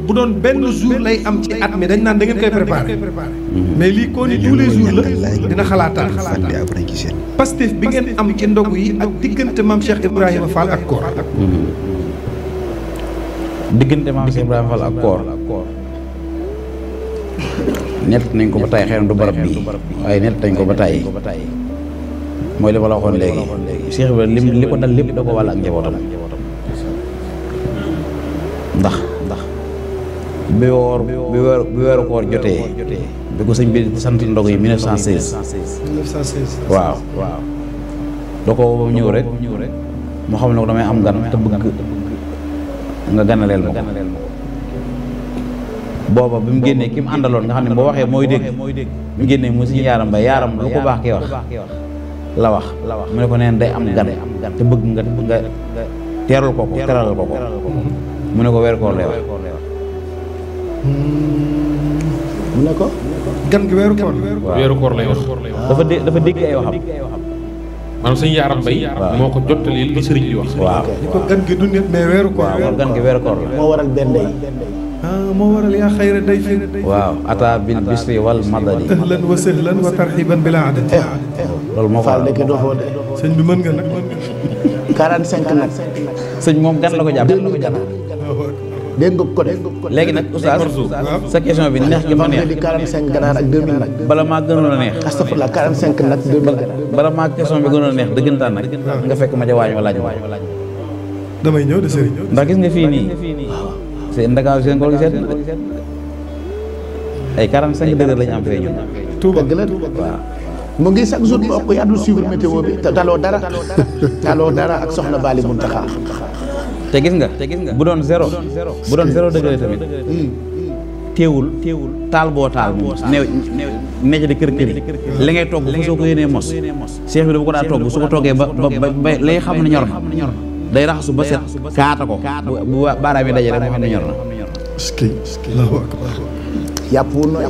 bu doon benn jour lay am ci at mi dañ naan da ngeen koy préparé mais lii koo ni tous les jours la dina xalaataan Pastef bi ngeen am ci ndogu yi ak diggante maam Cheikh Ibrahima Fall ak koor diggante maam Cheikh Ibrahima Fall ak koor nett nañ ko ba tay xëy na du barab bi waaye nett nañ ko ba tay mooy li ma la waxoon léegi Cheikh Ibrahima li ko dal lépp da ko wàll ak njabootam ndax bi weeru koor jotee bi ko sëñ bi sant ndog yi 1916 waaw da ko ñëw rek mu xam ne ko damay am gan te bëgg nga ganaleel ma ko booba bi mu génnee ki mu àndaloon nga xam ne boo waxee mooy dégg bi mu génnee mu suñu yaaram ba yaaram lu ko baax ki wax la wax mu ne ko neen day am gan te bëgg nga teerul ko teralal ko mu ne ko weeru koor lay wax mu ne ko gan gi weeru koor weeru koor lay wax dafa dégg ay waxam maanaam sëñ Yaaram Mbay moo ko jottali li sëriñ bi wax waaw ni ko gan gi du nit mais weeru koor waaw gan gi weeru koor la moo waral benn yi moo waral yaa xayra day fi waaw ata bil bisri wal madadi ahlan wa sahlan wa tarhiban bila adad loolu moo Fall de ke doxoo de sëñ bi mën nga nag 45 nag sëñ moom gan la ko jàpp dégg nga ko de léegi nag oustaz sa question bi neex gi ma neex di 45 ganaar ak 2000 nag bala maa gënoon a neex astafurlah 45 nag 2000 ganaar bala maa question bi gënoon a neex dëggantaan nag nga fekk ma ca waañ ma laaj damay ñëw de sëriñ ndax gis nga fii nii c'est Ndakaaru seen koor gi seet na ay 45 degré lañu am fee ñun Touba dëgg la waaw mu ngi chaque jour mu ëpp yi àddul suivre météo bi taloo dara ak soxna Bali Muntaxa te gis nga bu doon zéro degré tamit teewul taal boo taal moom necc di kër yi li ngay togg fu soo ko yéenee mos Cheikh bi da bu ko daa togg su ko toggee ba lay xam ne ñor na day raxasu ba set kaata ko bu baaraam yi daje rek moo xam ne ñor na yàpp wu nooy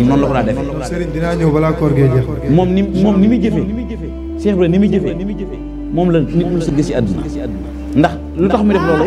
noonu la ko daa defee sëriñ dinaa ñëw balaa koor gee jeex moom ni muy jëfee Cheikh bi ni muy jëfee moom la nit mu sa gis ci àdduna ndax lu tax mu def loolu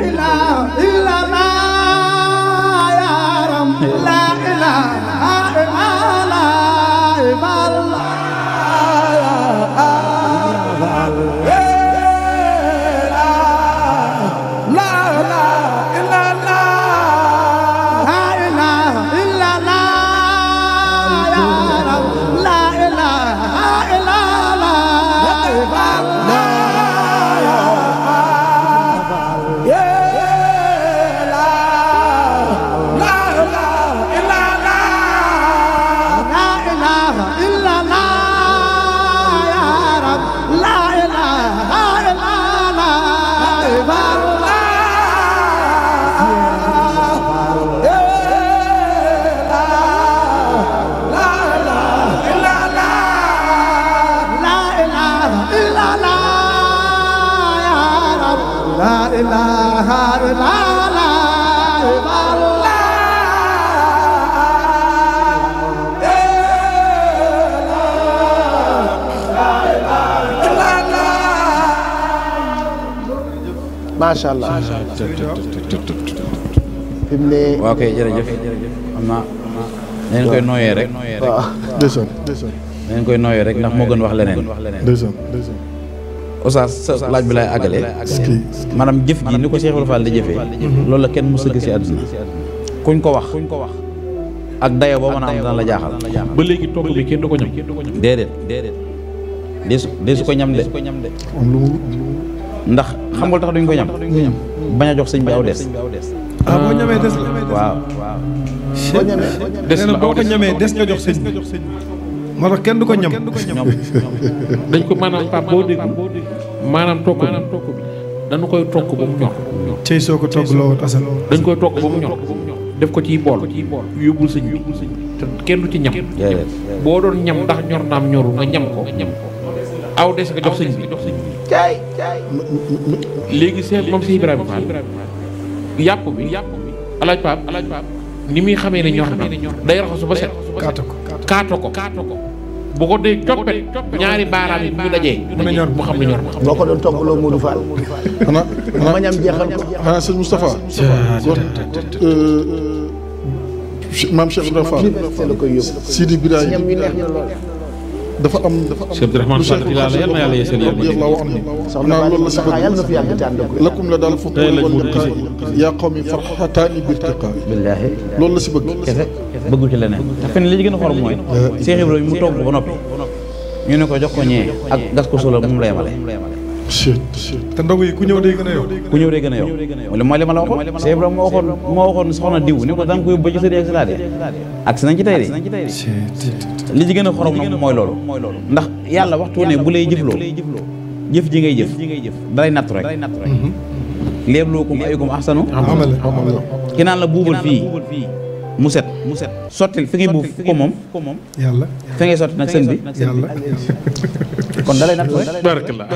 macha allah fi mu ne waaw kay jërëjëf xam naa dañ koy nooyee rek waaw dañ koy nooyee rek ndax moo gën wax leneen Oustaz sa laaj bi lay àggale maanaam jëf ji ni ko Cheikh Ibrahima Fall di jëfee loolu la kenn mës a gis ci àdduna kuñ ko wax ak dayo boo mën a am dana la jaaxal ba léegi togg bi kenn du ko ñam déedéet deesu ko ñam de ndax xam nga tax duñ ko ñam bañ a jox sëñ bi aw des boo ñamee des waaw boo ñamee des la boo ko ñamee des nga jox sëñ bi moo tax kenn du ko ñam dañ ko maanaam Pape boo dégg maanaam togg bi dañu koy togg ba mu ñor cey soo ko togg loo asal dañ koy togg ba mu ñor def ko ci bool yóbbul sëñ bi te kenn du ci ñam boo doon ñam ndax ñor naam ñoru nga ñam ko aw des nga jox sëñ bi caay léegi seet moom si Ibrahima Fall yàpp bi alaaj Pape ni muy xamee ne ñor na day raxasu ba set kaato ko bu ko dee coppet ñaari baaraam yi bu ñu dajee mën a ñor mu xam ne ñor na boo ko doon toggaloo Modou Fall xanaa ma ñam jeexal ko xanaa sëñ Moustapha kon maam Cheikh Ibrahima Fall université la koy yóbbu Sidi Birahim ñam wi neex na lool dafa am Cheikh Abdourahmane Fall yal na yàlla yeesal yéen radiyallahu anhu soxna Bali loolu la si Mountakha yàlla na fi yàgg te ànd ak wér. lakum la daal futuur wal liqaa yaa qawmi farxataani birtiqaa billaahi loolu la si bëgg kese bëggu ci leneen te fen li ci gën a xorom mooy Cheikh Ibrahima mu togg ba noppi ñu ne ko jox ko ñee ak gas ko suula moom la yemale te ndogu yi ku ñëw day gën a yow. ku ñëw day gën a yow mooy li ma la waxoon Cheikh Ibrahima moo waxoon soxna diw ni ko danga ko yóbbu ba ci sëriñ ak salaade ak si nañ ci tey de li ci gën a xorom nag mooy loolu ndax yàlla waxtu ne bu lay jëfloo jëf ji ngay jëf dalay nattu rek léeblookum ayyukum ahsanu ki naan la buubal fii mu set sottil fi ngay buub ko moom yàlla fi ngay sotti nag sën bi yàlla kon dalay nattu rek barakallah